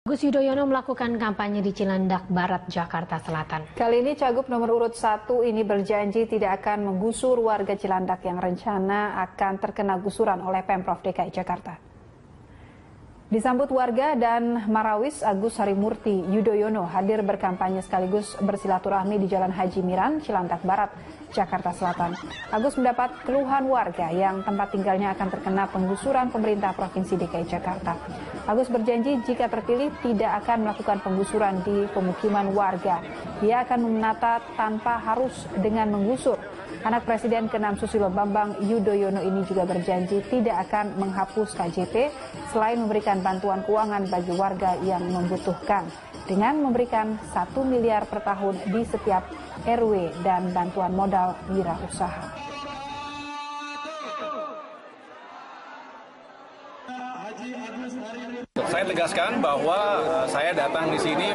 Agus Yudhoyono melakukan kampanye di Cilandak Barat, Jakarta Selatan. Kali ini Cagup nomor urut 1 ini berjanji tidak akan menggusur warga Cilandak yang rencana akan terkena gusuran oleh Pemprov DKI Jakarta. Disambut warga dan Marawis, Agus Harimurti Yudhoyono hadir berkampanye sekaligus bersilaturahmi di Jalan Haji Miran, Cilandak Barat, Jakarta Selatan. Agus mendapat keluhan warga yang tempat tinggalnya akan terkena penggusuran pemerintah Provinsi DKI Jakarta. Agus berjanji jika terpilih tidak akan melakukan penggusuran di pemukiman warga. Dia akan menata tanpa harus dengan menggusur. Anak Presiden ke-6 Susilo Bambang Yudhoyono ini juga berjanji tidak akan menghapus KJP selain memberikan bantuan keuangan bagi warga yang membutuhkan dengan memberikan 1 miliar per tahun di setiap RW dan bantuan modal wirausaha. Saya tegaskan bahwa saya datang di sini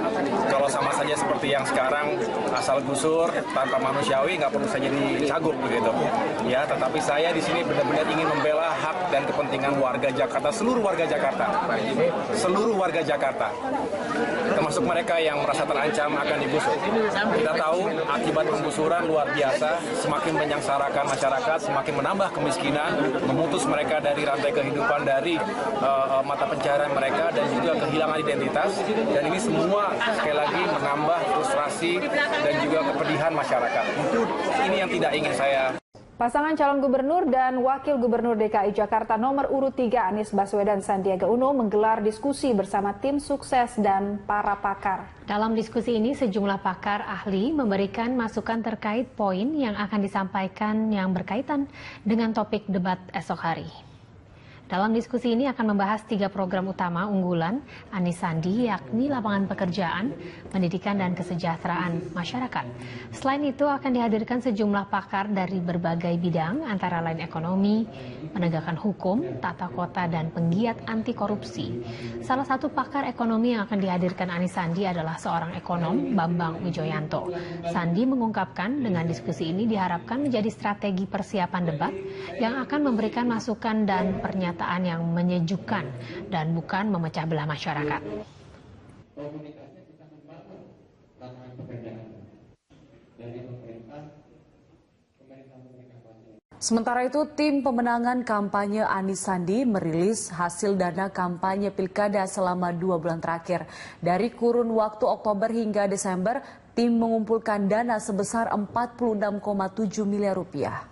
kalau sama saja seperti yang sekarang asal gusur tanpa manusiawi, nggak perlu saya jadi cagup begitu. Ya, tetapi saya di sini benar-benar ingin membela hak dan kepentingan warga Jakarta, seluruh warga Jakarta, termasuk mereka yang merasa terancam akan digusur. Kita tahu akibat penggusuran luar biasa, semakin menyengsarakan masyarakat, semakin menambah kemiskinan, memutus mereka dari rantai kehidupan, dari mata pencaharian mereka, dan juga kehilangan identitas, dan ini semua sekali lagi menambah frustrasi dan juga kepedihan masyarakat. Itu ini yang tidak ingin saya. Pasangan calon gubernur dan wakil gubernur DKI Jakarta nomor urut 3 Anies Baswedan Sandiaga Uno menggelar diskusi bersama tim sukses dan para pakar. Dalam diskusi ini sejumlah pakar ahli memberikan masukan terkait poin yang akan disampaikan yang berkaitan dengan topik debat esok hari. Dalam diskusi ini akan membahas 3 program utama unggulan Anies Sandi, yakni lapangan pekerjaan, pendidikan, dan kesejahteraan masyarakat. Selain itu akan dihadirkan sejumlah pakar dari berbagai bidang, antara lain ekonomi, penegakan hukum, tata kota, dan penggiat anti korupsi. Salah satu pakar ekonomi yang akan dihadirkan Anies Sandi adalah seorang ekonom, Bambang Wijoyanto. Sandi mengungkapkan dengan diskusi ini diharapkan menjadi strategi persiapan debat yang akan memberikan masukan dan pernyataan yang menyejukkan dan bukan memecah belah masyarakat. Sementara itu, tim pemenangan kampanye Anies Sandi merilis hasil dana kampanye Pilkada selama 2 bulan terakhir. Dari kurun waktu Oktober hingga Desember, tim mengumpulkan dana sebesar 46,7 miliar rupiah.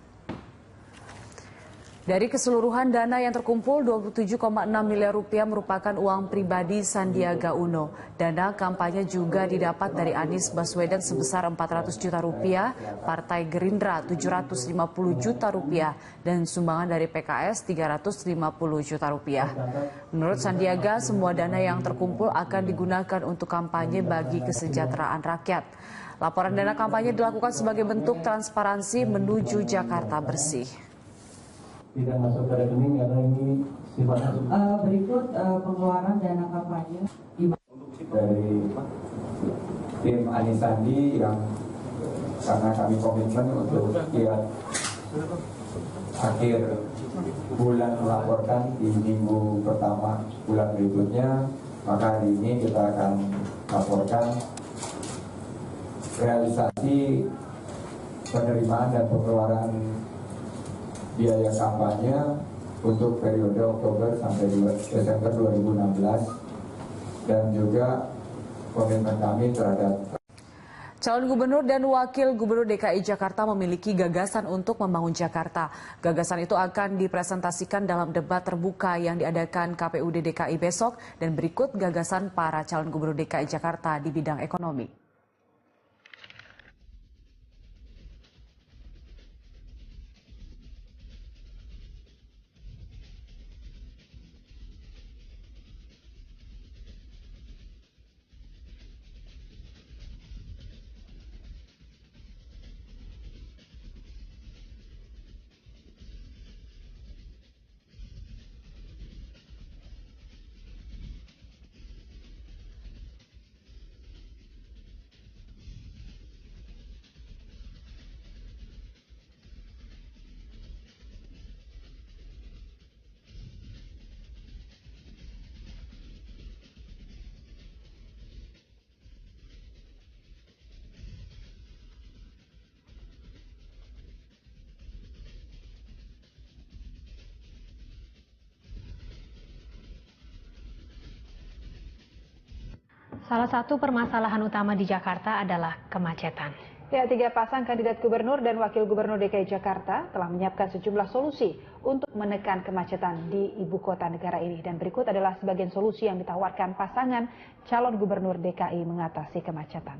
Dari keseluruhan dana yang terkumpul, 27,6 miliar rupiah merupakan uang pribadi Sandiaga Uno. Dana kampanye juga didapat dari Anies Baswedan sebesar 400 juta rupiah, Partai Gerindra 750 juta rupiah, dan sumbangan dari PKS 350 juta rupiah. Menurut Sandiaga, semua dana yang terkumpul akan digunakan untuk kampanye bagi kesejahteraan rakyat. Laporan dana kampanye dilakukan sebagai bentuk transparansi menuju Jakarta bersih. Tidak masuk ke rekening karena ini sifatnya berikut pengeluaran dana kampanye dari tim Anies Sandi yang karena kami komitmen untuk setiap akhir bulan melaporkan di minggu pertama bulan berikutnya, maka hari ini kita akan laporkan realisasi penerimaan dan pengeluaran biaya kampanye untuk periode Oktober sampai Desember 2016 dan juga komitmen kami terhadap Calon gubernur dan wakil gubernur DKI Jakarta memiliki gagasan untuk membangun Jakarta. Gagasan itu akan dipresentasikan dalam debat terbuka yang diadakan KPUD DKI besok, dan berikut gagasan para calon gubernur DKI Jakarta di bidang ekonomi. Salah satu permasalahan utama di Jakarta adalah kemacetan. Ya, 3 pasang kandidat gubernur dan wakil gubernur DKI Jakarta telah menyiapkan sejumlah solusi untuk menekan kemacetan di ibu kota negara ini. Dan berikut adalah sebagian solusi yang ditawarkan pasangan calon gubernur DKI mengatasi kemacetan.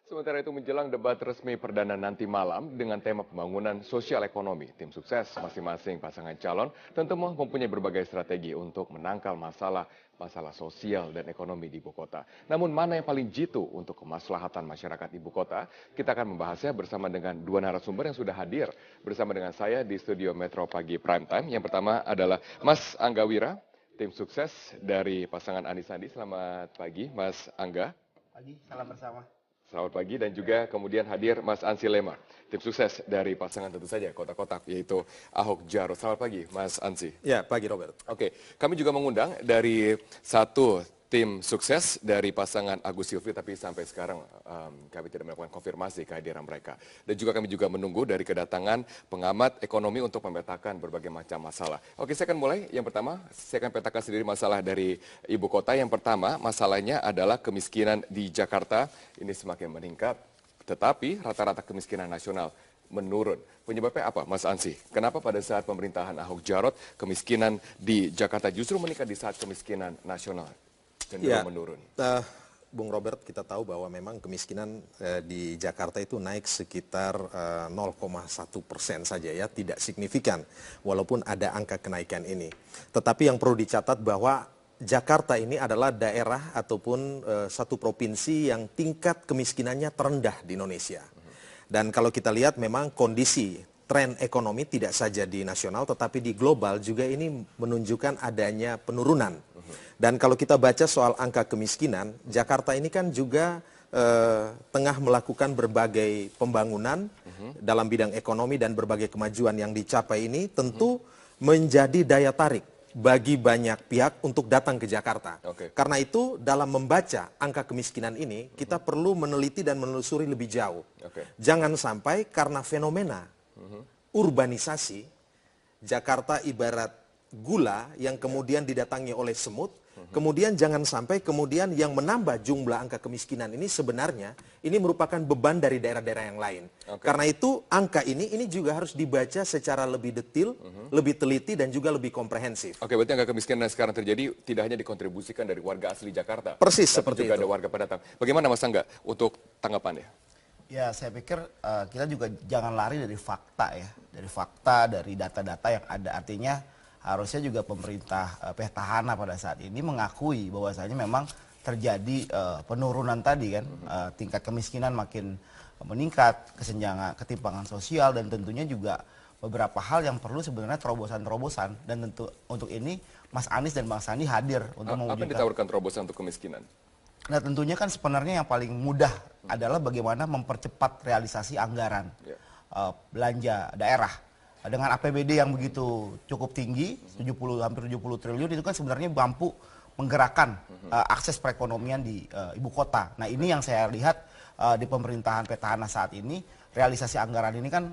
Sementara itu menjelang debat resmi perdana nanti malam dengan tema pembangunan sosial ekonomi, tim sukses masing-masing pasangan calon tentu mempunyai berbagai strategi untuk menangkal masalah sosial dan ekonomi di ibu kota. Namun mana yang paling jitu untuk kemaslahatan masyarakat ibu kota? Kita akan membahasnya bersama dengan dua narasumber yang sudah hadir bersama dengan saya di studio Metro Pagi Prime Time. Yang pertama adalah Mas Angga Wira, tim sukses dari pasangan Anies Sandi. Selamat pagi Mas Angga. Pagi, salam bersama. Selamat pagi, dan juga kemudian hadir Mas Ansi Lema, tim sukses dari pasangan tentu saja kotak-kotak, yaitu Ahok Jarot. Selamat pagi Mas Ansi. Ya, pagi Robert. Oke, kami juga mengundang dari satu tim sukses dari pasangan Agus Silvi, tapi sampai sekarang kami tidak melakukan konfirmasi kehadiran mereka. Dan juga kami juga menunggu dari kedatangan pengamat ekonomi untuk memetakan berbagai macam masalah. Oke, saya akan mulai. Yang pertama, saya akan petakan sendiri masalah dari ibu kota. Yang pertama, masalahnya adalah kemiskinan di Jakarta. Ini semakin meningkat, tetapi rata-rata kemiskinan nasional menurun. Penyebabnya apa, Mas Ansi? Kenapa pada saat pemerintahan Ahok Jarot, kemiskinan di Jakarta justru meningkat di saat kemiskinan nasional cenderung menurun? Bung Robert, kita tahu bahwa memang kemiskinan di Jakarta itu naik sekitar 0,1% saja ya, tidak signifikan walaupun ada angka kenaikan ini. Tetapi yang perlu dicatat bahwa Jakarta ini adalah daerah ataupun satu provinsi yang tingkat kemiskinannya terendah di Indonesia. Dan kalau kita lihat memang kondisi tren ekonomi tidak saja di nasional tetapi di global juga ini menunjukkan adanya penurunan. Dan kalau kita baca soal angka kemiskinan, Jakarta ini kan juga tengah melakukan berbagai pembangunan dalam bidang ekonomi dan berbagai kemajuan yang dicapai ini tentu menjadi daya tarik bagi banyak pihak untuk datang ke Jakarta. Karena itu dalam membaca angka kemiskinan ini kita perlu meneliti dan menelusuri lebih jauh. Jangan sampai karena fenomena urbanisasi, Jakarta ibarat gula yang kemudian didatangi oleh semut, kemudian jangan sampai kemudian yang menambah jumlah angka kemiskinan ini sebenarnya ini merupakan beban dari daerah-daerah yang lain. Karena itu angka ini juga harus dibaca secara lebih detail, lebih teliti dan juga lebih komprehensif. Oke, berarti angka kemiskinan yang sekarang terjadi tidak hanya dikontribusikan dari warga asli Jakarta. Persis tapi seperti juga itu. ada warga pendatang. Bagaimana Mas Angga untuk tanggapannya? Ya, saya pikir kita juga jangan lari dari fakta ya. Dari fakta, dari data-data yang ada. Artinya harusnya juga pemerintah petahana pada saat ini mengakui bahwasanya memang terjadi penurunan tadi kan. Tingkat kemiskinan makin meningkat, ketimpangan sosial, dan tentunya juga beberapa hal yang perlu sebenarnya terobosan-terobosan. Dan tentu untuk ini Mas Anies dan Bang Sandi hadir untuk mewujudkan. Apa yang ditawarkan terobosan untuk kemiskinan? Nah, tentunya kan sebenarnya yang paling mudah adalah bagaimana mempercepat realisasi anggaran belanja daerah. Dengan APBD yang begitu cukup tinggi, hampir 70 triliun, itu kan sebenarnya mampu menggerakkan akses perekonomian di ibu kota. Nah, ini yang saya lihat di pemerintahan petahana saat ini, realisasi anggaran ini kan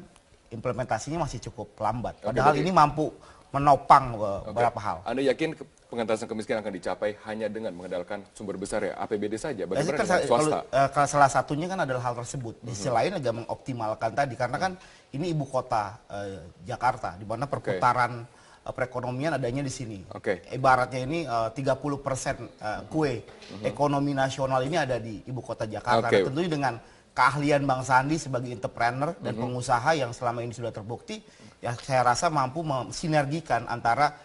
implementasinya masih cukup lambat. Padahal ini mampu menopang beberapa hal. Anda yakin pengentasan kemiskinan akan dicapai hanya dengan mengandalkan sumber besar ya APBD saja? Bagaimana dengan swasta? Kalau salah satunya kan adalah hal tersebut. Di sisi lain agak mengoptimalkan tadi karena kan ini ibu kota Jakarta, di mana perputaran perekonomian adanya di sini. Ibaratnya ini 30% kue ekonomi nasional ini ada di ibu kota Jakarta. Nah, tentunya dengan keahlian Bang Sandi sebagai entrepreneur dan pengusaha yang selama ini sudah terbukti, ya saya rasa mampu mensinergikan antara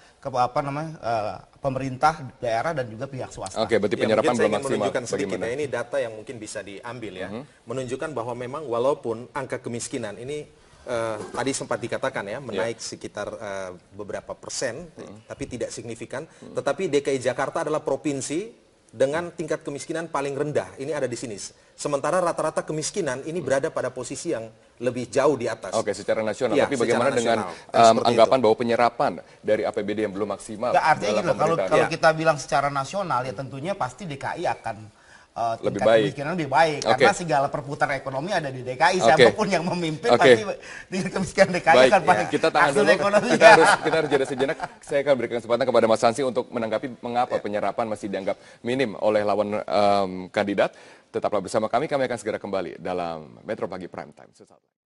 pemerintah daerah dan juga pihak swasta. Berarti penyerapan belum maksimal. Menunjukkan sedikit ya, ini data yang mungkin bisa diambil ya, menunjukkan bahwa memang walaupun angka kemiskinan ini tadi sempat dikatakan ya menaik sekitar beberapa persen, tapi tidak signifikan. Tetapi DKI Jakarta adalah provinsi dengan tingkat kemiskinan paling rendah. Ini ada di sini. Sementara rata-rata kemiskinan ini berada pada posisi yang lebih jauh di atas. Secara nasional. Tapi bagaimana dengan anggapan bahwa penyerapan dari APBD yang belum maksimal? Artinya gitu, kalau kita bilang secara nasional ya tentunya pasti DKI akan lebih baik. Kemiskinan lebih baik karena segala perputaran ekonomi ada di DKI. Siapapun yang memimpin pasti dengan kemiskinan DKI akan paling kita tahan dulu. Kita harus jeda sejenak. Saya akan berikan kesempatan kepada Mas Sansi untuk menanggapi mengapa penyerapan masih dianggap minim oleh lawan kandidat. Tetaplah bersama kami akan segera kembali dalam Metro Pagi Prime Time.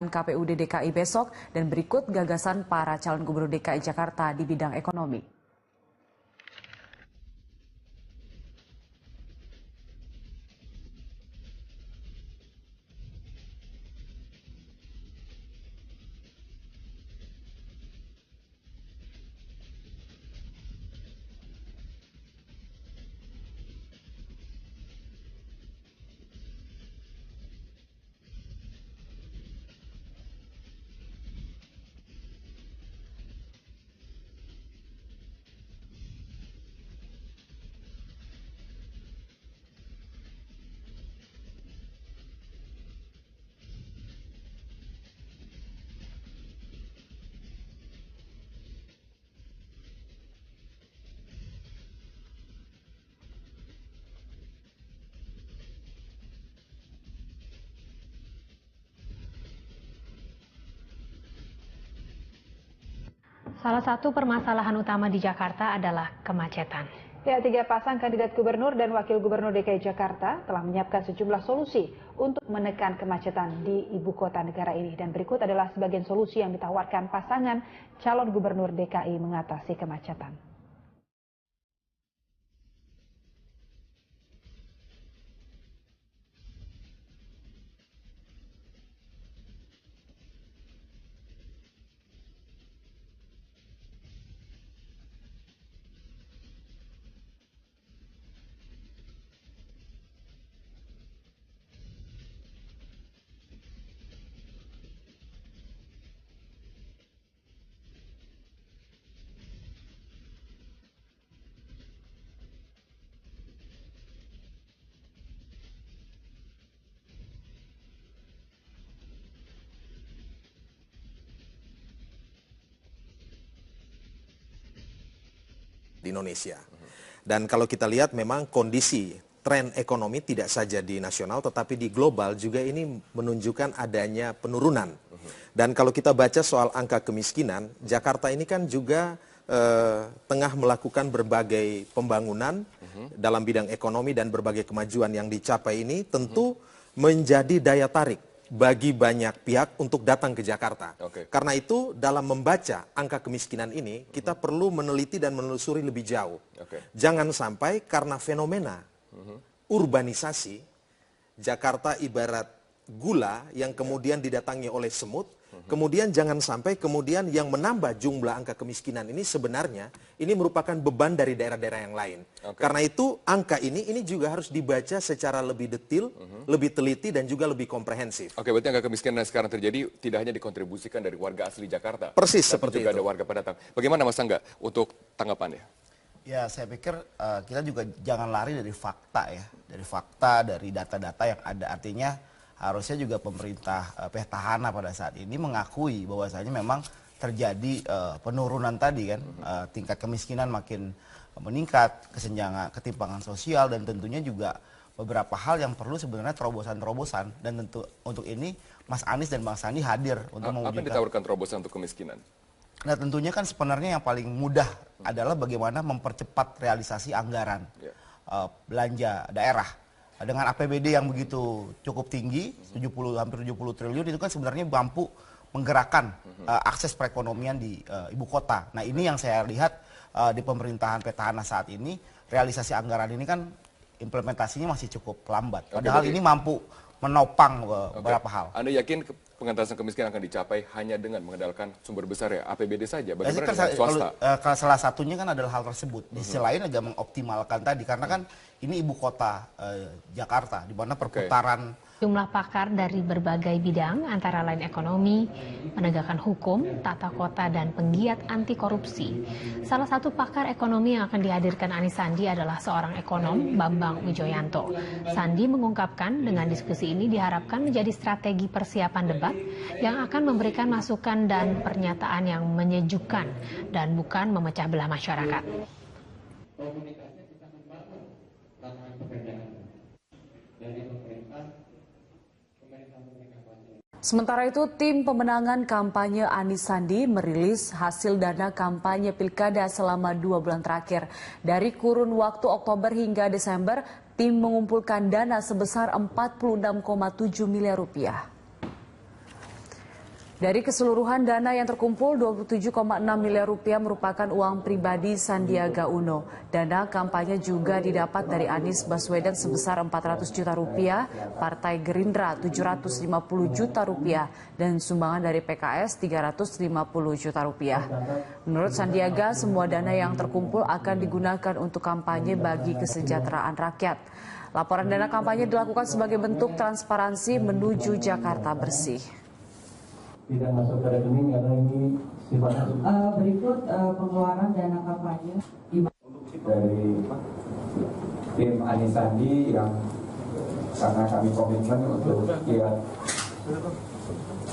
KPUD DKI besok dan berikut gagasan para calon gubernur DKI Jakarta di bidang ekonomi. Salah satu permasalahan utama di Jakarta adalah kemacetan. Ya, 3 pasang kandidat gubernur dan wakil gubernur DKI Jakarta telah menyiapkan sejumlah solusi untuk menekan kemacetan di ibu kota negara ini. Dan berikut adalah sebagian solusi yang ditawarkan pasangan calon gubernur DKI mengatasi kemacetan. Di Indonesia. Dan kalau kita lihat memang kondisi tren ekonomi tidak saja di nasional tetapi di global juga ini menunjukkan adanya penurunan. Dan kalau kita baca soal angka kemiskinan, Jakarta ini kan juga tengah melakukan berbagai pembangunan dalam bidang ekonomi dan berbagai kemajuan yang dicapai ini tentu menjadi daya tarik bagi banyak pihak untuk datang ke Jakarta. Karena itu dalam membaca angka kemiskinan ini kita perlu meneliti dan menelusuri lebih jauh. Jangan sampai karena fenomena urbanisasi Jakarta ibarat gula yang kemudian didatangi oleh semut. Kemudian jangan sampai kemudian yang menambah jumlah angka kemiskinan ini sebenarnya ini merupakan beban dari daerah-daerah yang lain. Karena itu angka ini juga harus dibaca secara lebih detail, lebih teliti dan juga lebih komprehensif. Berarti angka kemiskinan yang sekarang terjadi tidak hanya dikontribusikan dari warga asli Jakarta. Persis tapi seperti juga itu. ada warga pendatang. Bagaimana Mas Angga untuk tanggapannya? Ya, saya pikir kita juga jangan lari dari fakta ya, dari data-data yang ada. Artinya harusnya juga pemerintah petahana pada saat ini mengakui bahwasanya memang terjadi penurunan tadi kan, tingkat kemiskinan makin meningkat, ketimpangan sosial dan tentunya juga beberapa hal yang perlu sebenarnya terobosan-terobosan dan tentu untuk ini Mas Anies dan Bang Sandi hadir untuk mewujudkan. Apa yang ditawarkan terobosan untuk kemiskinan? Nah tentunya kan sebenarnya yang paling mudah adalah bagaimana mempercepat realisasi anggaran belanja daerah. Dengan APBD yang begitu cukup tinggi, hampir 70 triliun itu kan sebenarnya mampu menggerakkan akses perekonomian di ibu kota. Nah ini yang saya lihat di pemerintahan petahana saat ini, realisasi anggaran ini kan implementasinya masih cukup lambat. Padahal ini mampu menopang beberapa hal. Anda yakin pengentasan kemiskinan akan dicapai hanya dengan mengandalkan sumber besar ya APBD saja? Bagaimana dengan swasta? Kalau salah satunya kan adalah hal tersebut. Di sisi lain agak mengoptimalkan tadi karena kan ini ibu kota Jakarta di mana perputaran Jumlah pakar dari berbagai bidang antara lain ekonomi, penegakan hukum, tata kota, dan penggiat anti korupsi. Salah satu pakar ekonomi yang akan dihadirkan Anies Sandi adalah seorang ekonom, Bambang Wijoyanto. Sandi mengungkapkan dengan diskusi ini diharapkan menjadi strategi persiapan debat yang akan memberikan masukan dan pernyataan yang menyejukkan dan bukan memecah belah masyarakat. Sementara itu, tim pemenangan kampanye Anies Sandi merilis hasil dana kampanye pilkada selama 2 bulan terakhir. Dari kurun waktu Oktober hingga Desember, tim mengumpulkan dana sebesar 46,7 miliar rupiah. Dari keseluruhan dana yang terkumpul, 27,6 miliar rupiah merupakan uang pribadi Sandiaga Uno. Dana kampanye juga didapat dari Anies Baswedan sebesar 400 juta rupiah, Partai Gerindra 750 juta rupiah, dan sumbangan dari PKS 350 juta rupiah. Menurut Sandiaga, semua dana yang terkumpul akan digunakan untuk kampanye bagi kesejahteraan rakyat. Laporan dana kampanye dilakukan sebagai bentuk transparansi menuju Jakarta bersih. Tidak masuk ke rekening karena ini sifatnya Berikut pengeluaran dana kampanye dari tim Anies Sandi yang karena kami komitmen untuk setiap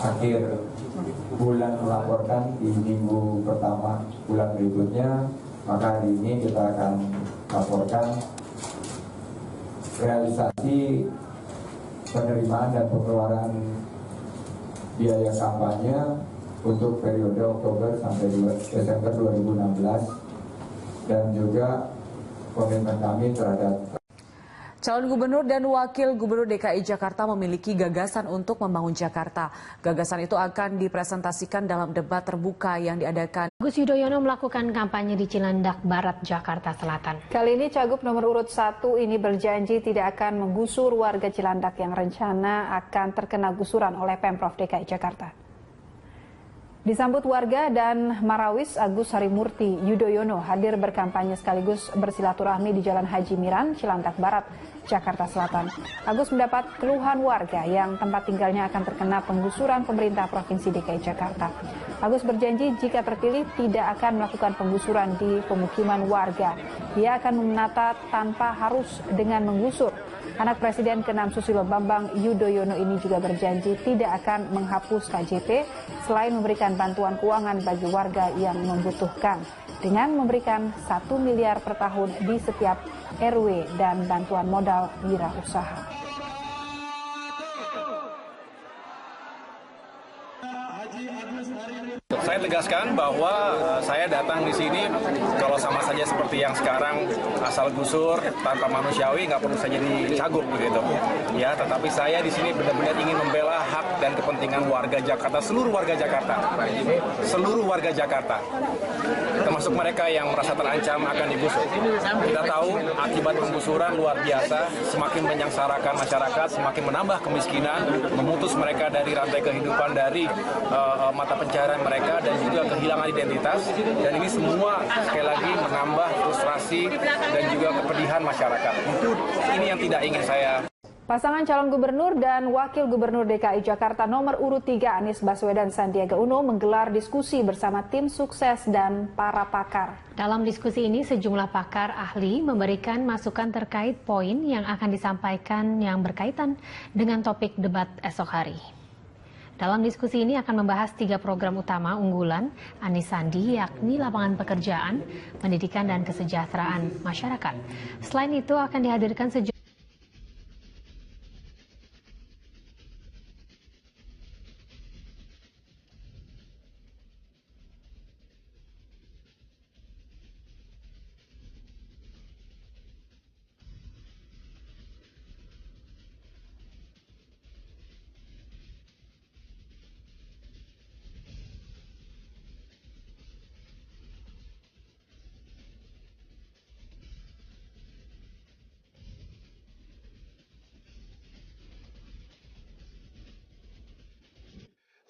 akhir bulan melaporkan di minggu pertama bulan berikutnya, maka hari ini kita akan laporkan realisasi penerimaan dan pengeluaran biaya kampanye untuk periode Oktober sampai Desember 2016 dan juga komitmen kami terhadap Calon gubernur dan wakil gubernur DKI Jakarta memiliki gagasan untuk membangun Jakarta. Gagasan itu akan dipresentasikan dalam debat terbuka yang diadakan. Agus Yudhoyono melakukan kampanye di Cilandak Barat, Jakarta Selatan. Kali ini Cagup nomor urut 1 ini berjanji tidak akan menggusur warga Cilandak yang rencana akan terkena gusuran oleh Pemprov DKI Jakarta. Disambut warga dan Marawis, Agus Harimurti Yudhoyono hadir berkampanye sekaligus bersilaturahmi di Jalan Haji Miran, Cilandak Barat, Jakarta Selatan. Agus mendapat keluhan warga yang tempat tinggalnya akan terkena penggusuran pemerintah Provinsi DKI Jakarta. Agus berjanji jika terpilih tidak akan melakukan penggusuran di pemukiman warga. Ia akan menata tanpa harus dengan menggusur. Anak Presiden ke-6 Susilo Bambang Yudhoyono ini juga berjanji tidak akan menghapus KJP selain memberikan bantuan keuangan bagi warga yang membutuhkan dengan memberikan 1 miliar per tahun di setiap RW dan bantuan modal wirausaha. Saya tegaskan bahwa saya datang di sini kalau sama saja seperti yang sekarang asal gusur tanpa manusiawi, nggak perlu saya jadi cagup begitu. Ya, tetapi saya di sini benar-benar ingin membela hak dan kepentingan warga Jakarta, seluruh warga Jakarta, termasuk mereka yang merasa terancam akan digusur. Kita tahu akibat penggusuran luar biasa, semakin menyengsarakan masyarakat, semakin menambah kemiskinan, memutus mereka dari rantai kehidupan, dari mata pencaharian mereka, dan juga kehilangan identitas, dan ini semua sekali lagi menambah frustrasi dan juga kepedihan masyarakat. Ini yang tidak ingin saya. Pasangan calon gubernur dan wakil gubernur DKI Jakarta nomor urut 3 Anies Baswedan Sandiaga Uno menggelar diskusi bersama tim sukses dan para pakar. Dalam diskusi ini sejumlah pakar ahli memberikan masukan terkait poin yang akan disampaikan yang berkaitan dengan topik debat esok hari. Dalam diskusi ini akan membahas 3 program utama unggulan Anies Sandi, yakni lapangan pekerjaan, pendidikan, dan kesejahteraan masyarakat. Selain itu akan dihadirkan sejumlah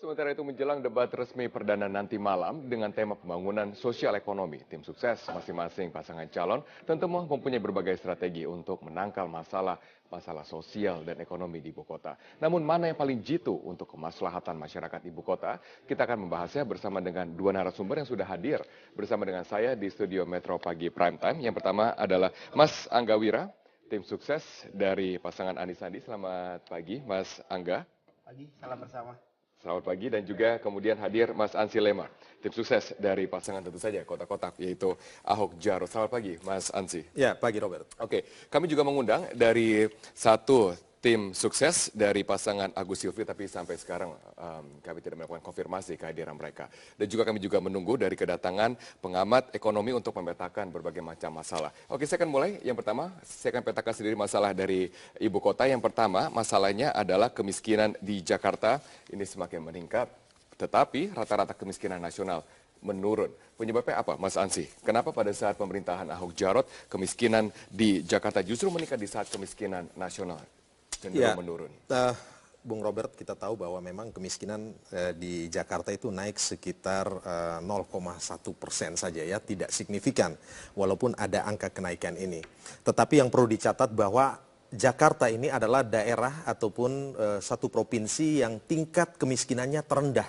Sementara itu menjelang debat resmi perdana nanti malam dengan tema pembangunan sosial ekonomi, tim sukses masing-masing pasangan calon tentu mempunyai berbagai strategi untuk menangkal masalah sosial dan ekonomi di ibu kota. Namun mana yang paling jitu untuk kemaslahatan masyarakat ibu kota? Kita akan membahasnya bersama dengan dua narasumber yang sudah hadir bersama dengan saya di studio Metro Pagi Prime Time. Yang pertama adalah Mas Angga Wira, tim sukses dari pasangan Anies Sandi. Selamat pagi, Mas Angga. Pagi, salam bersama. Selamat pagi, dan juga kemudian hadir Mas Ansi Lema, tim sukses dari pasangan tentu saja kotak-kotak, yaitu Ahok Jarot. Selamat pagi, Mas Ansi. Ya, pagi Robert. Oke, kami juga mengundang dari satu tim sukses dari pasangan Agus Silvi, tapi sampai sekarang kami tidak melakukan konfirmasi kehadiran mereka. Dan juga kami juga menunggu dari kedatangan pengamat ekonomi untuk memetakan berbagai macam masalah. Oke, saya akan mulai. Yang pertama, saya akan petakan sendiri masalah dari ibu kota. Yang pertama, masalahnya adalah kemiskinan di Jakarta. Ini semakin meningkat, tetapi rata-rata kemiskinan nasional menurun. Penyebabnya apa, Mas Ansi? Kenapa pada saat pemerintahan Ahok Jarot, kemiskinan di Jakarta justru meningkat di saat kemiskinan nasional cenderung menurun? Bung Robert, kita tahu bahwa memang kemiskinan di Jakarta itu naik sekitar 0,1% saja ya, tidak signifikan walaupun ada angka kenaikan ini. Tetapi yang perlu dicatat bahwa Jakarta ini adalah daerah ataupun satu provinsi yang tingkat kemiskinannya terendah